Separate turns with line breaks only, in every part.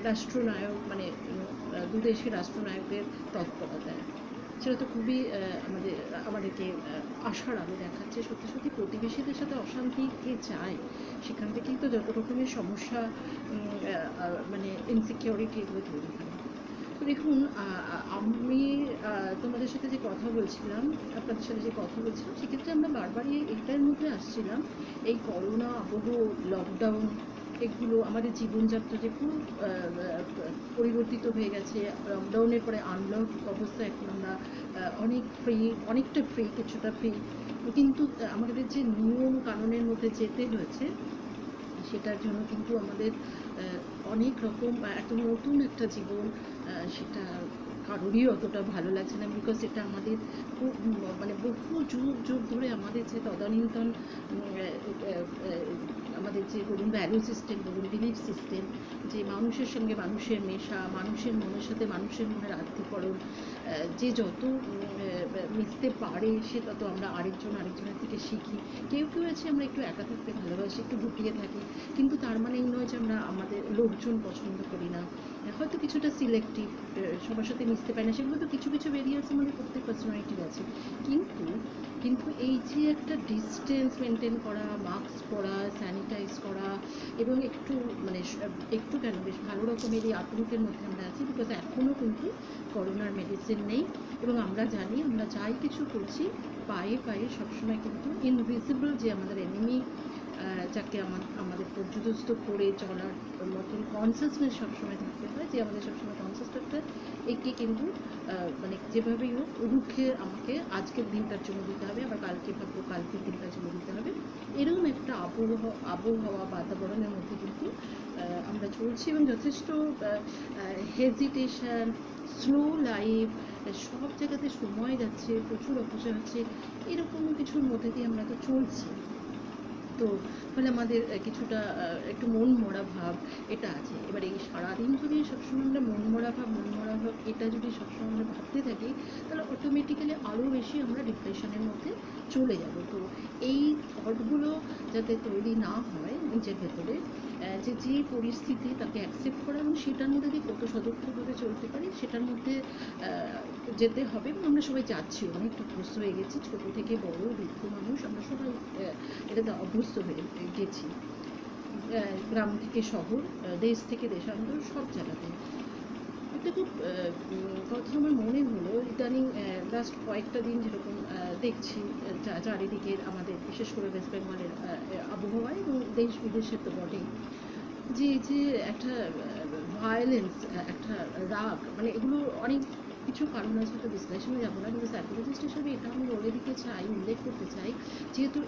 রাষ্ট্রনায়ক মানে দুদেশের রাষ্ট্রনায়কের তৎপরতায়, সেটা তো খুবই আমাদেরকে আশার আলো দেখাচ্ছে। সত্যি সত্যি প্রতিবেশীদের সাথে অশান্তি কে চায়? সেখান থেকেই তো যত রকমের সমস্যা, মানে ইনসিকিউরিটি এগুলো তৈরি হয়। তো দেখুন, আমি তোমাদের সাথে যে কথা বলছিলাম, আপনাদের সাথে যে কথা বলছিলাম, সেক্ষেত্রে আমরা বারবারই এটার মধ্যে আসছিলাম, এই করোনা আবহ, লকডাউন, এগুলো আমাদের জীবনযাত্রা যে পুরো পরিবর্তিত হয়ে গেছে। লকডাউনের পরে আনলক অবস্থায় এখন আমরা অনেকটা ফ্রি, কিছুটা ফ্রি, কিন্তু আমাদের যে নিয়ম কানুনের মধ্যে যেতে হয়েছে, সেটার জন্য কিন্তু আমাদের অনেক রকম একটা নতুন একটা জীবন, সেটা কারোরই অতটা ভালো লাগছে না, বিকজ এটা আমাদের খুব মানে বহু যুগ যুগ ধরে আমাদের যে তদানীন্তন আমাদের যে বলুন ভ্যালু সিস্টেম, বলুন বিলিফ সিস্টেম, যে মানুষের সঙ্গে মানুষের মেশা, মানুষের মনের সাথে মানুষের মনের আত্মীকরণ, যে যত মিশতে পারে সে তত আমরা আরেকজনের থেকে শিখি। কেউ কেউ আছে আমরা একটু একা থাকতে ভালোবাসি, একটু গুটিয়ে থাকি, কিন্তু তার মানে এই নয় যে আমরা আমাদের লোকজন পছন্দ করি না, হয়তো কিছুটা সিলেক্টিভ, সবার সাথে মিশতে পারি না, সেগুলো তো কিছু কিছু ভেরিয়েন্স আমাদের প্রত্যেক পার্সোনালিটির আছে। কিন্তু কিন্তু এই যে একটা ডিস্টেন্স মেনটেন করা, মাস্ক পরা, স্যানিটাইজ করা, এবং একটু মানে একটু কেন বেশ ভালো রকমের এই আতঙ্কের মধ্যে আমরা আছি, বিকজ এখনও কিন্তু করোনার মেডিসিন নেই। এবং আমরা জানি আমরা যাই কিছু করছি পায়ে পায়ে সবসময় কিন্তু ইনভিজিবল যে আমাদের এনিমি, যাকে আমাদের পর্যদস্ত করে চলার মতন কনসিয়াসনেস সবসময় থাকতে হয়, যে আমাদের সবসময় কনসিয়াস থাকতে হয়, একে কিন্তু মানে যেভাবেই হোক রুখে আমাকে আজকের দিনটার জন্য দিতে হবে, আবার কালকে ভাববো কালকের দিনটার জন্য দিতে হবে। এরকম একটা আবহাওয়া বাতাবরণের মধ্যে কিন্তু আমরা চলছি, এবং যথেষ্ট হেজিটেশন, স্লো লাইফ, সব জায়গাতে সময় যাচ্ছে, প্রচুর অপচয় হচ্ছে, এরকম কিছুর মধ্যে দিয়ে আমরা তো চলছি। তো ফলে আমাদের কিছুটা একটু মন মরা ভাব এটা আছে। এবার এই সারাদিন যদি সবসময় আমরা মন মরা ভাব এটা যদি সবসময় আমরা ভাবতে থাকি, তাহলে অটোমেটিক্যালি আরও বেশি আমরা ডিপ্রেশনের মধ্যে চলে যাব। তো এই থটগুলো যাতে তৈরি না হয় নিজের ভেতরে, যে পরিস্থিতি তাকে অ্যাকসেপ্ট করা এবং সেটার মধ্যে দিয়ে কত সদর্থকভাবে চলতে পারি সেটার মধ্যে যেতে হবে। এবং আমরা সবাই যাচ্ছি, অনেকটা অভ্যস্ত হয়ে গেছি, ছোটো থেকে বড় বৃদ্ধ মানুষ আমরা সবাই এটাতে অভ্যস্ত হয়ে গেছি, গ্রাম থেকে শহর, দেশ থেকে দেশান্তর, সব জায়গাতে। একটা খুব কথা আমার মনে হলো, ইদানিং লাস্ট কয়েকটা দিন যেরকম দেখছি চারিদিকের আমাদের বিশেষ করে ওয়েস্ট বেঙ্গলের আবহাওয়ায় এবং দেশ বিদেশের তো বটেই, যে একটা ভায়োলেন্স, একটা রাগ, মানে এগুলো অনেক কিছু কারণ আছে, তো বিশ্লেষণে যাবো না, কিন্তু সাইকোলজিস্ট হিসেবে এটা আমি বলে দিতে চাই, উল্লেখ করতে চাই, যেহেতু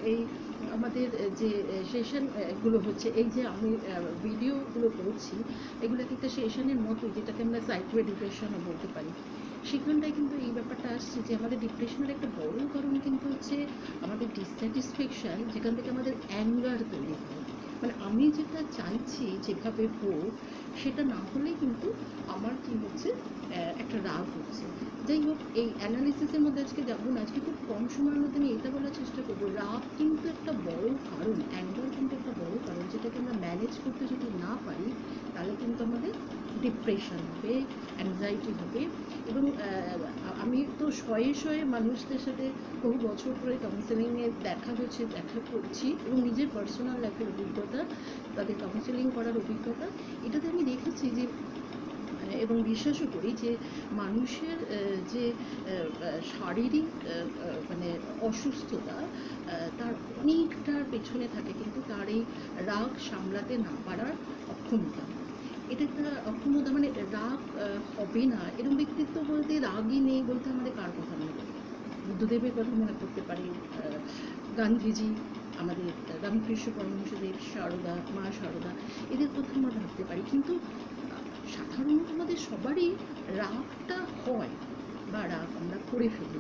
এই আমাদের যে সেশনগুলো হচ্ছে, এই যে আমি ভিডিওগুলো করছি, এগুলো একটা সেশনের মতো, যেটাকে আমরা সাইকো এডুকেশনও বলতে পারি। সেখানটায় কিন্তু এই ব্যাপারটা আসছে যে আমাদের ডিপ্রেশনের একটা বড় কারণ কিন্তু হচ্ছে আমাদের ডিসস্যাটিসফ্যাকশন, যেখান থেকে আমাদের অ্যাঙ্গার তৈরি হয়। মানে আমি যেটা চাইছি যেভাবে হোক, সেটা না হলেই কিন্তু আমার কি হচ্ছে, একটা রাগ হচ্ছে। যাই হোক, এই অ্যানালিসিসের মধ্যে আজকে যাবো না, আজকে খুব কম সময়ের মধ্যে আমি এটা বলার চেষ্টা করবো, রাগ কিন্তু একটা বড় কারণ, অ্যাঙ্গার কিন্তু একটা বড় কারণ, যেটাকে আমরা ম্যানেজ করতে যদি না পারি, তাহলে কিন্তু আমাদের ডিপ্রেশন হবে, অ্যাংজাইটি হবে। এবং আমি তো শয়ে শয়ে মানুষদের সাথে বহু বছর ধরে কাউন্সেলিংয়ে দেখা করছি, এবং নিজের পার্সোনাল লাইফের অভিজ্ঞতা, তাদের কাউন্সেলিং করার অভিজ্ঞতা, এটাতে আমি দেখেছি যে, এবং বিশ্বাসও করি যে মানুষের যে শারীরিক মানে অসুস্থতা, তার অনেকটার পেছনে থাকে কিন্তু তার এই রাগ সামলাতে না পারার অক্ষমতা। এটা একটা অক্ষমতা, মানে রাগ হবে না এরকম ব্যক্তিত্ব বলতে, রাগই নেই বলতে আমাদের কার কথা মনে পড়ে? বুদ্ধদেবের কথা মনে করতে পারি, গান্ধীজি, আমাদের রামকৃষ্ণ পরমহংসদেব, সারদা, মা সারদা, এদের কথা আমরা ভাবতে পারি। কিন্তু সাধারণত আমাদের সবারই রাগটা হয় বা রাগ আমরা করে ফেলি,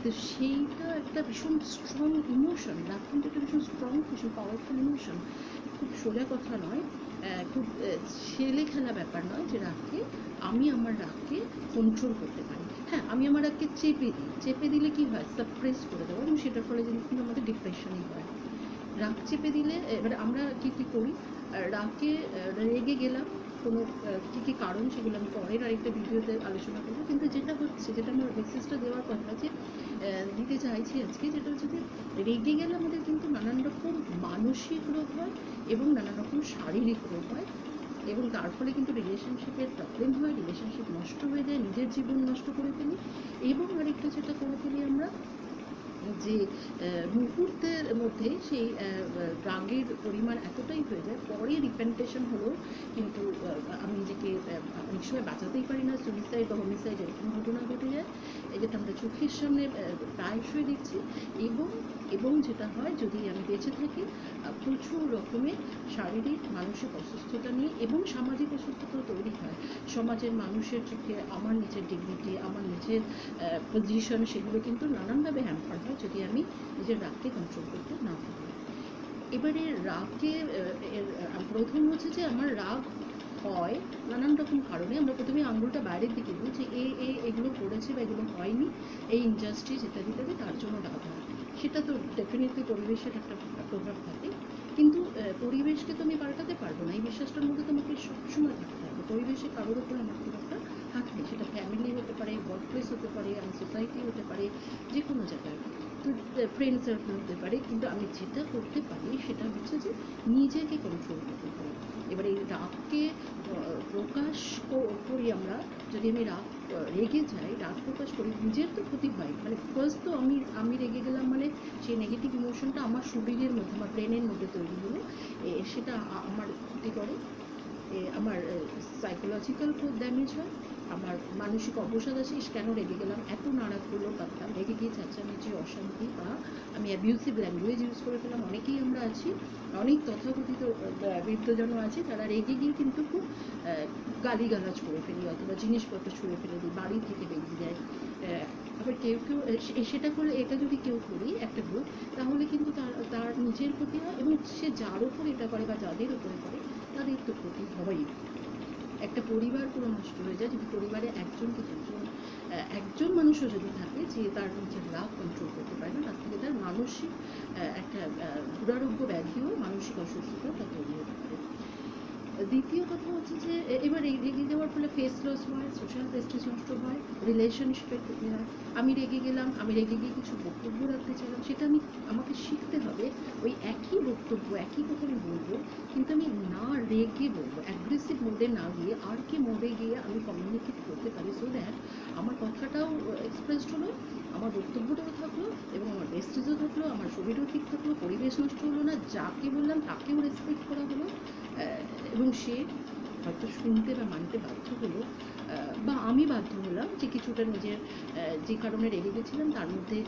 তো সেইটা একটা ভীষণ স্ট্রং ইমোশন, রাগ কিন্তু একটা ভীষণ স্ট্রং, ভীষণ পাওয়ারফুল ইমোশন। খুব সোজা কথা নয়, খুব ছেলে খেলা ব্যাপার নয় যে রাগকে আমি আমার রাগকে কন্ট্রোল করতে পারি। হ্যাঁ, আমি আমার রাগকে চেপে দিই, চেপে দিলে কি হয়, সাপ্রেস করে দেবো, এবং সেটার ফলে কিন্তু আমাদের ডিপ্রেশনই হয়। রাগ চেপে দিলে এবারে আমরা কী কী করি, রাগে রেগে গেলাম কোনো কী কী কারণ, সেগুলো আমি পরের আরেকটা ভিডিওতে আলোচনা করবো। কিন্তু যেটা হচ্ছে, যেটা আমার মেসেজটা দেওয়ার কথা যে দিতে চাইছি আজকে, যেটা হচ্ছে যে রেগে গেলে আমাদের কিন্তু নানান রকম মানসিক রোগ হয় এবং নানান রকম শারীরিক রোগ হয়, এবং তার ফলে কিন্তু রিলেশনশিপের প্রবলেম হয়, রিলেশনশিপ নষ্ট হয়ে যায়, নিজের জীবন নষ্ট করে ফেলি। এবং আরেকটা যেটা করে ফেলি আমরা, যে মুহূর্তের মধ্যে সেই রাগের পরিমাণ এতটাই হয়ে যায়, পরে রিপেন্টেশন হলেও কিন্তু আমি নিজেকে অনেক সময় বাঁচাতেই পারি না, সুইসাইড বা হোমিসাইড এরকম ঘটনা ঘটে যায়, যেটা আমরা চোখের সামনে প্রায়শই দেখছি। এবং এবং যেটা হয়, যদি আমি বেঁচে থাকি, প্রচুর রকমের শারীরিক মানসিক অসুস্থতা নিয়ে এবং সামাজিক অসুস্থতাও তৈরি হয়। সমাজের মানুষের চোখে আমার নিজের ডিগনিটি, আমার নিজের পজিশন, সেগুলো কিন্তু নানানভাবে হ্যাম্পার হয় যদি আমি নিজের রাগকে কন্ট্রোল করতে না পারি। এবারে রাগকে প্রথম হচ্ছে যে আমার রাগ হয় নানান রকম কারণে। আমরা প্রথমে আঙুলটা বাইরের দিকে দিই যে এগুলো করেছে বা এগুলো হয়নি, এই ইনজাস্টিস ইত্যাদি ইত্যাদি, তার জন্য রাগ হয়। সেটা তো ডেফিনেটলি পরিবেশের একটা প্রভাব থাকে, কিন্তু পরিবেশকে তো আমি পাল্টাতে পারবো না, এই বিশ্বাসটার মধ্যে তো আমাকে সবসময় থাকতে হবে। পরিবেশে কারোর উপর আমার খুব একটা হাত নেই, সেটা ফ্যামিলি হতে পারে, ওয়ার্ক প্লেস হতে পারে, আমার সোসাইটি হতে পারে, যে কোনো জায়গায়, তো ফ্রেন্ড সার্কেল হতে পারে। কিন্তু আমি যেটা করতে পারি সেটা হচ্ছে যে নিজেকে কন্ট্রোল করতে পারি। এবার এই রাগকে প্রকাশ করি আমরা, যদি আমি রাগ রেগে যাই, রাগ প্রকাশ করি, নিজের তো ক্ষতি হয়। মানে ফার্স্ট তো আমি রেগে গেলাম মানে সেই নেগেটিভ ইমোশনটা আমার শরীরের মধ্যে, আমার ব্রেনের মধ্যে তৈরি হলো, সেটা আমার ক্ষতি করে, আমার সাইকোলজিক্যাল খুব ড্যামেজ হয়, আমার মানসিক অবসাদ আসে, কেন রেগে গেলাম, এত নাড়া করলো পারতাম, রেগে গিয়ে চেঁচামেচি, অশান্তি, বা আমি অ্যাবিউসিভ ল্যাঙ্গুয়েজ ইউজ করে ফেলাম। অনেকেই আমরা আছি, অনেক তথাকথিত বৃদ্ধজনও আছে, তারা রেগে গিয়ে কিন্তু খুব গালিগালাজ করে ফেলি, অথবা জিনিসপত্র ছুঁড়ে ফেলে দিই, বাড়ি থেকে বেরিয়ে যায়। আবার কেউ কেউ সেটা করলে, এটা যদি কেউ করি একটা গ্রুপ, তাহলে কিন্তু তার নিজের ক্ষতি হয়, এবং সে যার ওপর এটা করে বা যাদের ওপরে করে তাদের তো ক্ষতি হবেই। একটা পরিবার পুরো নষ্ট হয়ে যায় যদি পরিবারে একজন কি দুজন, একজন মানুষও যদি থাকে যে তার নিজের রাগ কন্ট্রোল করতে পারে না, তার থেকে তার মানসিক একটা দুরারোগ্য ব্যাধিও, মানসিক অসুস্থতা তা তৈরি হতে পারে। দ্বিতীয় কথা হচ্ছে যে এবার রেগে যাওয়ার ফলে ফেস লস হয়, সোশ্যাল প্রেস্টিজ নষ্ট হয়, রিলেশনশিপের ক্ষতি হয়। আমি রেগে গেলাম, আমি রেগে গিয়ে কিছু বক্তব্য রাখতে চাইলাম, সেটা আমাকে শিখতে হবে ওই একই বক্তব্য, একই কথা আমি বলবো, কিন্তু আমি না রেগে বলবো, অ্যাগ্রেসিভ মোডে না গিয়ে আর কি মোডে গিয়ে আমি কমিউনিকেট করতে পারি, সো দ্যাট আমার কথাটাও এক্সপ্রেসড হলো, আমার বক্তব্যটাও থাকলো, এবং আমার প্রেস্টিজও থাকলো, আমার শরীরও ঠিক থাকলো, পরিবেশ নষ্ট হলো না, যাকে বললাম তাকেও রেসপেক্ট করা হলো, এবং সে হয়তো শুনতে বা মানতে বাধ্য হলো, বা আমি বাধ্য হলাম যে কিছুটা নিজের যে কারণে রেগে গেছিলাম তার মধ্যে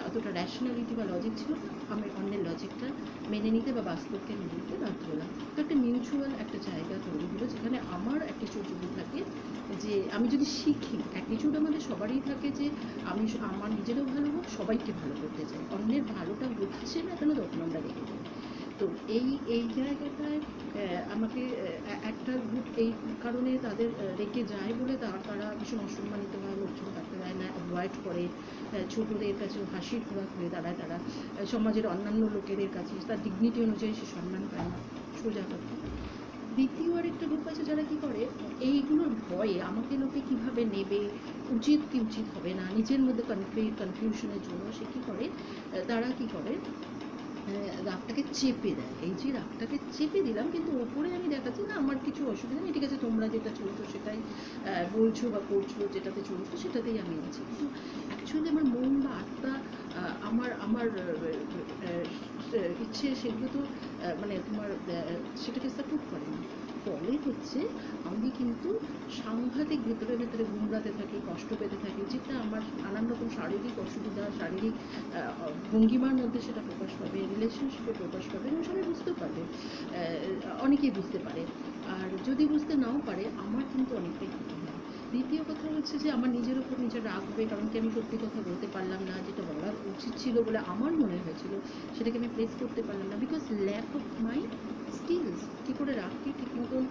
অতটা র্যাশনালিটি বা লজিক ছিল না, আমি অন্যের লজিকটা মেনে নিতে বা বাস্তবকে মেনে নিতে বাধ্য হলাম। তো একটা মিউচুয়াল একটা জায়গা তৈরি হলো, যেখানে আমার অ্যাটিটিউড যদি থাকে, যে আমি যদি শিখি, অ্যাটিটিউড আমাদের সবারই থাকে যে আমি আমার নিজেরও ভালো হোক, সবাইকে ভালো করতে চাই, অন্যের ভালোটা হচ্ছে না কেন তখন আমরা রেগে যাই। তো এই জায়গাটায় আমাকে একটা গ্রুপ এই কারণে তাদের রেগে যায় বলে তারা ভীষণ অসম্মানিত হয়, লোকজন তাকে দেয় না, অ্যাভয়েড করে, ছোটদের কাছে হাসির খোরাক হয়ে দাঁড়ায়, তারা সমাজের অন্যান্য লোকেদের কাছে তার ডিগনিটি অনুযায়ী সে সম্মান পায় না, সোজা কথা। দ্বিতীয় আরেকটা গ্রুপ আছে যারা কি করে, এইগুলোর ভয়ে আমাকে লোকে কিভাবে নেবে, উচিত কি উচিত হবে না, নিজের মধ্যে কনফিউশনের জন্য সে কী করে, তারা কি করে, রাগটাকে চেপে দেয়। এই যে রাগটাকে চেপে দিলাম, কিন্তু ওপরে আমি দেখাচ্ছি না আমার কিছু অসুবিধা নেই, ঠিক আছে, তোমরা যেটা চলছো সেটাই বলছো বা করছো, যেটাতে চলছো সেটাতেই আমি আছি, কিন্তু অ্যাকচুয়ালি আমার মন বা আত্মা, আমার আমার ইচ্ছে, সেগুলো তো মানে তোমার সেটাকে সাপোর্ট করে না। ফলে হচ্ছে আমি কিন্তু সাংঘাতিক ভেতরে ভেতরে গুমরাতে থাকি, কষ্ট পেতে থাকি, যেটা আমার নানান রকম শারীরিক অসুবিধা, শারীরিক ভঙ্গিমার মধ্যে সেটা প্রকাশ পাবে, রিলেশনশিপে প্রকাশ পাবে, এবং সবাই বুঝতে পারবে, অনেকেই বুঝতে পারে। আর যদি বুঝতে নাও পারে, আমার কিন্তু অনেকটাই ক্ষতি হয়। দ্বিতীয় কথা হচ্ছে যে আমার নিজের উপর নিজের রাগ হবে, কারণ কি আমি সত্যি কথা বলতে পারলাম না, যেটা বলার উচিত ছিল বলে আমার মনে হয়েছিল সেটাকে আমি প্লেস করতে পারলাম না, because lack of my skills. কী করে রাগকে ঠিক মতন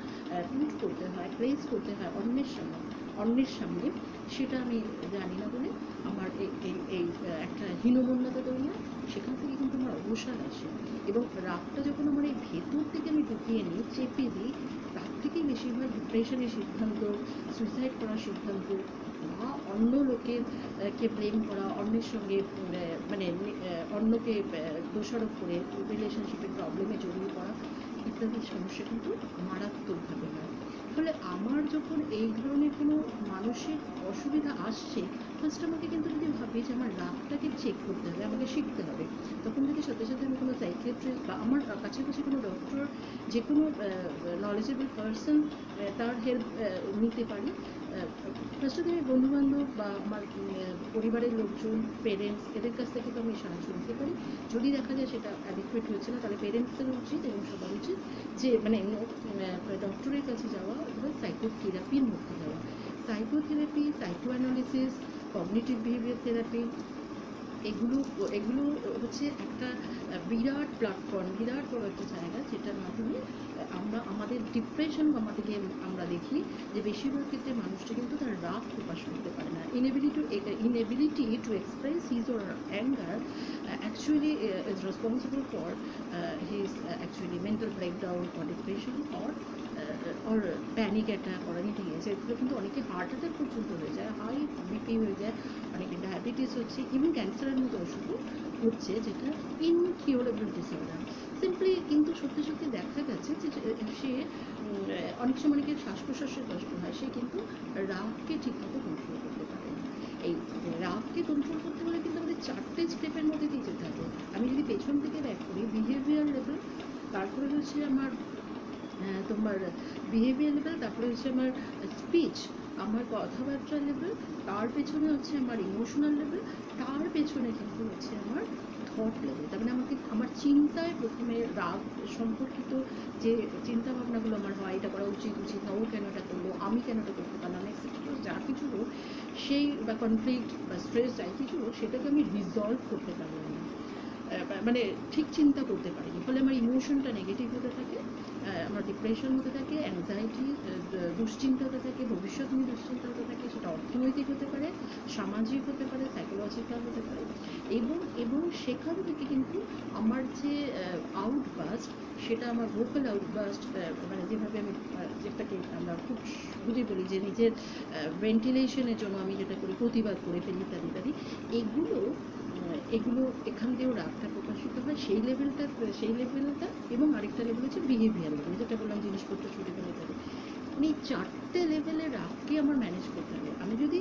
পুট করতে হয়, প্লেস করতে হয় অন্যের সামনে, সেটা আমি জানি না বলে আমার এই এই এই একটা হীনমন্যতা তৈরি হয়। সেখান থেকে কিন্তু আমার অবসাদ আসে, এবং রাগটা যখন আমার এই ভেতর থেকে আমি ঢুকিয়ে নিই, চেপে দিই, তার থেকেই বেশিরভাগ ডিপ্রেশনের সিদ্ধান্ত, সুইসাইড করার সিদ্ধান্ত, বা অন্য লোকের কে ব্লেম করা, অন্যের সঙ্গে মানে অন্যকে দোষারোপ করে রিলেশনশিপের প্রবলেমে জড়িয়ে পড়া ইত্যাদি সমস্যা কিন্তু মারাত্মকভাবে হয়। ফলে আমার যখন এই ধরনের কোনো মানসিক অসুবিধা আসছে, ফার্স্ট আমাকে কিন্তু যদি ভাবি যে আমার রাগটাকে চেক করতে হবে, আমাকে শিখতে হবে, তখন যদি সাথে সাথে আমি কোনো সাইকিয়াট্রিস্ট বা আমার কাছাকাছি কোনো ডক্টর, যে কোনো নলেজেবল পার্সন, তার হেল্প নিতে পারি। ফার্স্ট যদি আমি বন্ধুবান্ধব বা আমার পরিবারের লোকজন, পেরেন্টস, এদের কাছ থেকে তো আমি সাহায্য নিতে পারি। যদি দেখা যায় সেটা অ্যাডিকুয়েট হচ্ছে না, তাহলে পেরেন্টসদেরও উচিত এবং সবার উচিত যে মানে ডক্টরের কাছে যাওয়া অথবা সাইকোথেরাপির মধ্যে যাওয়া। Psychotherapy, psycho analysis, cognitive behaviour therapy, এগুলো এগুলো হচ্ছে একটা বিরাট প্ল্যাটফর্ম, বিরাট বড় একটা জায়গা, যেটার মাধ্যমে আমরা আমাদের ডিপ্রেশন কমাতে আমরা দেখি যে বেশিরভাগ ক্ষেত্রে মানুষটা কিন্তু তার রাগ প্রকাশ করতে পারে না। Inability to express his or anger actually is responsible for his actually mental breakdown or depression or panic attack or anything else. এগুলো কিন্তু অনেকে হার্ট অ্যাটাক পর্যন্ত হয়ে যায়, হাই বিপি হয়ে যায়, অনেকে ডায়াবেটিস হচ্ছে, ইভেন ক্যান্সারের মতো ওষুধও হচ্ছে, যেটা ইনকিউরেবল ডিসঅর্ডার সিম্পলি। কিন্তু সত্যি সত্যি দেখা গেছে যে সে অনেক সময় অনেকের শ্বাস প্রশ্বাসের কষ্ট হয়, সে কিন্তু রাগকে ঠিকমতো কন্ট্রোল করতে পারে না। এই রাগকে কন্ট্রোল করতে হলে কিন্তু আমাদের 4টে স্টেপের মধ্যে দিয়ে যেতে হবে। আমি যদি পেছন থেকে ব্যাক করি, বিহেভিয়ার লেভেল, তারপরে হচ্ছে আমার তোমার বিহেভিয়ার লেভেল, তারপরে হচ্ছে আমার স্পিচ, আমার কথাবার্তার লেভেল, তার পেছনে হচ্ছে আমার ইমোশনাল লেভেল, তার পেছনে কিন্তু হচ্ছে আমার থট লেভেল। তার মানে আমাকে আমার চিন্তায় প্রথমে রাগ সম্পর্কিত যে চিন্তা ভাবনাগুলো আমার হয়, এটা করা উচিত না, ও কেন এটা করলো, আমি কেন এটা করতে পারলাম না, এক্সেট্রা যা কিছু হোক, সেই বা কনফ্লিক্ট বা স্ট্রেস যাই কিছু হোক, সেটাকে আমি রিজলভ করতে পারলাম না, মানে ঠিক চিন্তা করতে পারিনি। ফলে আমার ইমোশনটা নেগেটিভ হতে থাকে, আমার ডিপ্রেশন হতে থাকে, অ্যাংজাইটি, দুশ্চিন্তা হতে থাকে, ভবিষ্যৎ নিয়ে দুশ্চিন্তা হতে থাকে, সেটা অর্থনৈতিক হতে পারে, সামাজিক হতে পারে, সাইকোলজিক্যাল হতে পারে। এবং সেখান থেকে কিন্তু আমার যে আউটবাস্ট, সেটা আমার ভোকাল আউটবাস্ট, মানে যেভাবে আমি যেটাকে আমরা খুব বুঝে বলি যে নিজের ভেন্টিলেশনের জন্য আমি যেটা করি, প্রতিবাদ করে ফেলি ইত্যাদি ইত্যাদি, এগুলো এখান দিয়েও রাগটা প্রকাশিত হয়, সেই লেভেলটা। এবং আরেকটা লেভেল হচ্ছে বিহেভিয়ার লেভেল, যেটা বললাম জিনিসপত্র ছুটে ফেলে থাকে। মানে এই 4টে লেভেলের রাগকে আমার ম্যানেজ করতে হবে। আমি যদি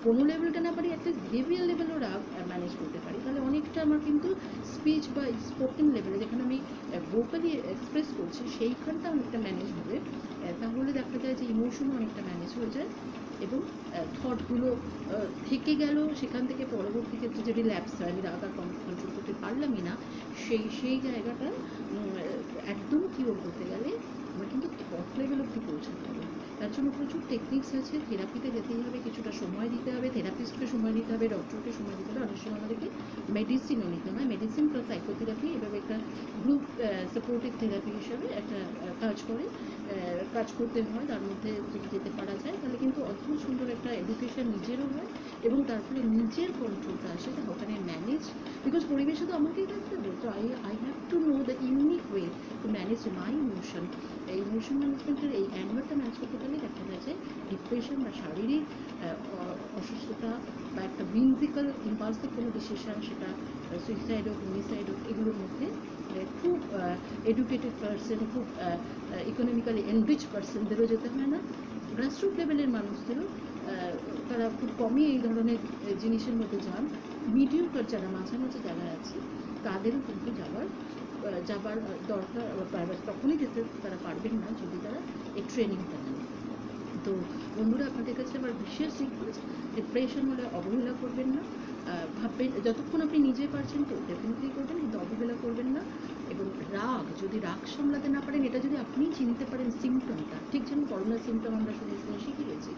কোনো লেভেলটা না পারি, একটা বিহেভিয়ার লেভেলও রাগ ম্যানেজ করতে পারি, তাহলে অনেকটা আমার কিন্তু স্পিচ বা স্পোকেন লেভেলে, যেখানে আমি ভোকালি এক্সপ্রেস করছি, সেইখানটা অনেকটা ম্যানেজ হবে। তাহলে দেখা যায় যে ইমোশনও অনেকটা ম্যানেজ হয়ে যায়, এবং থটগুলো থেকে গেল, সেখান থেকে পরবর্তী ক্ষেত্রে যদি ল্যাপস হয়, আমি রাগ আর কন্ট্রোল করতে পারলামই না, সেই জায়গাটা একদম কিওর করতে গেলে আমার কিন্তু থট লেভেল অব্দি পৌঁছাতে হবে। তার জন্য প্রচুর টেকনিক্স আছে, থেরাপিতে যেতেই হবে, কিছুটা সময় দিতে হবে, থেরাপিস্টকে সময় দিতে হবে, ডক্টরকে সময় দিতে হবে, অনেক সময় আমাদেরকে মেডিসিনও নিতে হয়, মেডিসিন প্লাস সাইকোথেরাপি, এভাবে একটা গ্রুপ সাপোর্টিভ থেরাপি হিসাবে একটা কাজ করতে হয়। তার মধ্যে যদি যেতে পারা যায়, তাহলে কিন্তু অদ্ভুত সুন্দর একটা এডুকেশন নিজেরও হয়, এবং তার ফলে নিজের কন্ট্রোলটা আসে, how can I manage, because পরিবেশে তো আমাকেই থাকতে হবে, তো I have to know the unique way to manage my emotion. এই ইমোশন ম্যানেজমেন্টের এই অ্যাঙ্গারটা ম্যানেজ করতে পারলে দেখা যায় যে ডিপ্রেশন বা শারীরিক অসুস্থতা বা একটা whimsical ইম্পালসিভ কোনো ডিসিশন, সেটা সুইসাইড হোক, হোমিসাইড হোক, এগুলোর মধ্যে খুব এডুকেটেড পার্সন, খুব ইকোনমিক্যালি এনরিচ পার্সনদেরও যেতে হয় না, গ্রাসরুট লেভেলের মানুষদেরও তারা খুব কমই এই ধরনের জিনিসের মধ্যে যান। মিডিওকার যারা মাঝামাঝি যারা আছে, তাদেরও কিন্তু যাবার দরকার, তখনই যেতে তারা পারবেন না যদি তারা এই ট্রেনিংটা নেন। তো বন্ধুরা, আপনাদের কাছে আমার বিশেষ রিকোয়েস্ট, ডিপ্রেশন হলে অবহেলা করবেন না, ভাববেন যতক্ষণ আপনি নিজে পারছেন তো ডেফিনেটলি করবেন, কিন্তু অবহেলা করবেন না, এবং রাগ, যদি রাগ সামলাতে না পারেন, এটা যদি আপনি চিনতে পারেন সিমটমটা, ঠিক যেমন করোনার সিমটম আমরা শুনে শুনে শিখে গেছি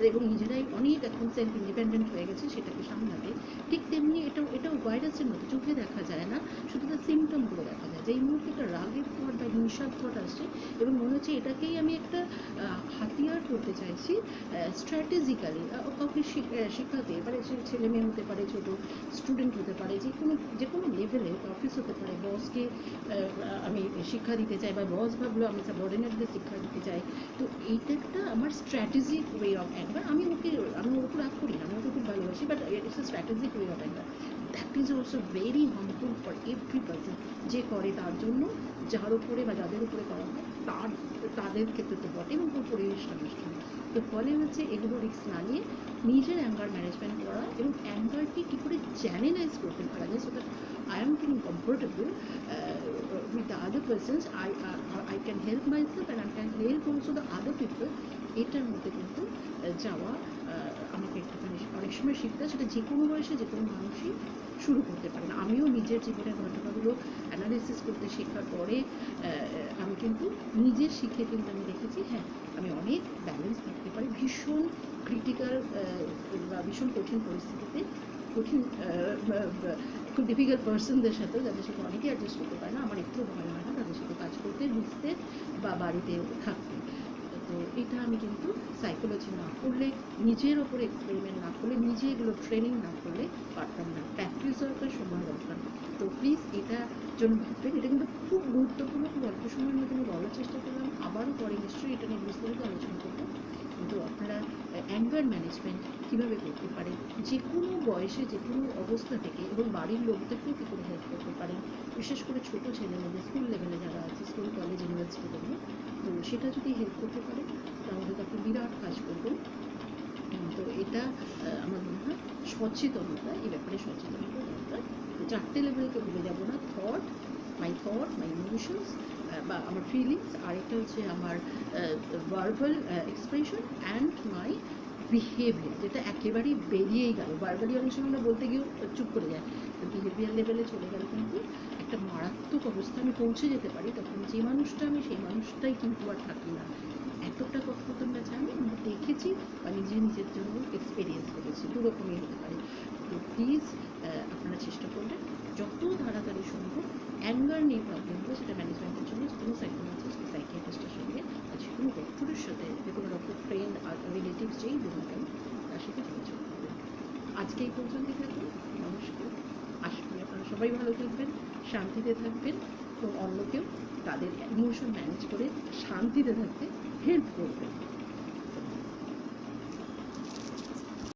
এবং নিজেরাই অনেক এখন সেলফ ইন্ডিপেন্ডেন্ট হয়ে গেছে সেটাকে সামলাতে, ঠিক তেমনি এটাও ভাইরাসের মতো চোখে দেখা যায় না, শুধু তার সিমটমগুলো দেখা যায়। যে এই মুহূর্তে একটা রাগের থট বা হিংসার থট আসছে এবং মনে হচ্ছে এটাকেই আমি একটা হাতিয়ার করতে চাইছি স্ট্র্যাটেজিক্যালি কাউকে শেখাতে পারে, সে ছেলে মেয়ে হতে পারে, ছোটো স্টুডেন্ট হতে পারে, যে কোনো লেভেলে, অফিস হতে পারে, বসকে আমি শিক্ষা দিতে চাই বা বস ভাবলো আমি সাবঅর্ডিনেটদের শিক্ষা দিতে চাই। তো এইটা একটা আমার স্ট্র্যাটেজিক ওয়ে অফ অ্যাঙ্গার। আমি ওর উপর রাগ করি না, আমি ওকে খুব ভালোবাসি, but it's a strategic way of anger. That is also very harmful for every person. যে করে তার জন্য, যার উপরে বা যাদের উপরে করা হয় তাদের ক্ষেত্রে তো বটে, এবং পুরো পরিবেশটা নষ্ট হয়। তো ফলে হচ্ছে এগুলো রিস্ক না নিয়ে নিজের অ্যাঙ্গার ম্যানেজমেন্ট করা এবং অ্যাঙ্গারকে কী করে চ্যানেলাইজ করতে পারা যায়, so that I am feeling comfortable with the other persons. I can help myself and I can help also the other people. এটার মধ্যে কিন্তু যাওয়া আমাকে একটুখানি অনেক সময় শিখতে হয়। সেটা যে কোনো বয়সে যে কোনো মানুষই শুরু করতে পারে না। আমিও নিজের জীবনের ঘটনাগুলো অ্যানালিসিস করতে শেখার পরে আমি কিন্তু নিজে শিখে কিন্তু আমি দেখেছি, হ্যাঁ, আমি অনেক ব্যালেন্স থাকতে পারি ভীষণ ক্রিটিক্যাল বা ভীষণ কঠিন পরিস্থিতিতে, কঠিন খুব ডিফিকাল্ট পার্সনদের সাথেও, যাদের সাথে অনেকেই অ্যাডজাস্ট করতে পারে না, আমার একটু ভয় হয় না তাদের সাথে কাজ করতে, মিশতে বা বাড়িতে থাকতে। তো এটা আমি কিন্তু সাইকোলজি না করলে, নিজের ওপরে এক্সপেরিমেন্ট না করলে, নিজে এগুলো ট্রেনিং না করলে পারতাম না। প্র্যাকটিস দরকার, সময় দরকার। তো প্লিজ এটা জন্য ভাববেন, এটা কিন্তু খুব গুরুত্বপূর্ণ। খুব অল্প সময়ের মধ্যে আমি বলার চেষ্টা করলাম, আবারও পরে নিশ্চয়ই এটা নিয়ে বিস্তারিত আলোচনা করবো। কিন্তু আপনারা অ্যাঙ্গার ম্যানেজমেন্ট কীভাবে করতে পারেন যে কোনো বয়সে, যে কোনো অবস্থা থেকে, এবং বাড়ির লোকদেরকেও কী করে হেল্প করতে পারেন, বিশেষ করে ছোটো ছেলেমেয়েদের, স্কুল লেভেলে যারা আছে, স্কুল কলেজ ইউনিভার্সিটি লেভেলে, তো সেটা যদি হেল্প করতে পারে তাহলে তো আপনি বিরাট কাজ করবেন। তো এটা আমার মনে হয় সচেতনতা, এই ব্যাপারে সচেতনতা দরকার। তো 4টে লেভেলকে ভুলে যাব না, থট, মাই ইমোশনস বা আমার ফিলিংস, আরেকটা হচ্ছে আমার verbal expression and my behaviour, যেটা একেবারেই বেরিয়েই গেল। ভার্বালি অনেক সময় আমরা বলতে গিয়েও চুপ করে যাই, তো বিহেভিয়ার লেভেলে চলে গেলে কিন্তু একটা মারাত্মক অবস্থা আমি পৌঁছে যেতে পারি। তখন যে মানুষটা আমি, সেই মানুষটাই কিন্তু আর থাকি না। এতটা কথোপকথন গেছে, আমি দেখেছি বা নিজের জন্য এক্সপিরিয়েন্স করেছি, দুরকমই হতে পারে। তো প্লিজ আপনারা চেষ্টা করবেন যত তাড়াতাড়ি সম্ভব অ্যাঙ্গার নিয়ে প্রবলেম হলে সেটা ম্যানেজমেন্টের জন্য কোনো সাইকোলজিস্ট বা সাইকিয়াট্রিস্টের সঙ্গে, যে কোনো ডক্টরের সাথে, যে কোনো ডক্টর, ফ্রেন্ড আর রিলেটিভ যেই বলুন কেন, তার সাথে যোগাযোগ করবেন। আজকে এই পর্যন্তই থাকুন। নমস্কার। আশা করি আপনারা সবাই ভালো থাকবেন, শান্তিতে থাকবেন এবং অন্যকেও তাদের ইমোশন ম্যানেজ করে শান্তিতে থাকতে হেল্প করবেন।